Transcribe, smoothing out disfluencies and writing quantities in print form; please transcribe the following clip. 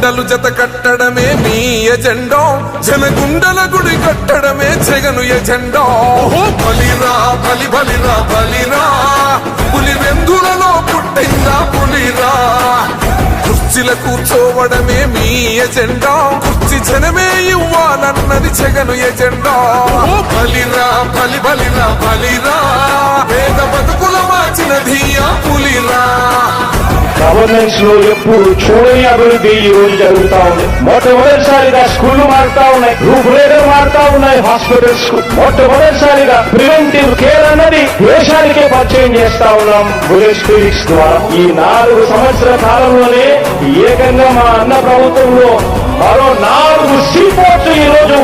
జెండలు జత కట్టడమే మీ ఎజెండా, జనగుండల గుడి కట్టడమే జగను ఎజెండా. ఓహో బలిరా బలి బలిరా బలిరా, పులి వెందులలో పుట్టిందా పులిరా. కుర్చీల కూర్చోవడమే మీ ఎజెండా, కుర్చీ జనమే ఇవ్వాలన్నది జగను ఎజెండా. ఓ బలిరా బలి బలిరా బలిరా, పేద బతుకుల మార్చినది ఆ పులిరా. గవర్నెన్స్ లో ఎప్పుడు చూడని అభివృద్ధి ఈ రోజు జరుగుతా ఉంది. మొట్టమొదటిసారిగా స్కూళ్లు మారుతా ఉన్నాయి, రూపురేఖలు మారుతా ఉన్నాయి. హాస్పిటల్స్ మొట్టమొదటిసారిగా ప్రివెంటివ్ కేర్ అన్నది దేశానికే పరిచయం చేస్తా ఉన్నాం విలేజ్ క్లినిక్స్ ద్వారా. ఈ 4 సంవత్సరాల కాలంలోనే ఏకంగా మా అన్న ప్రభుత్వంలో మరో 4 సీపోర్ట్స్ ఈ రోజు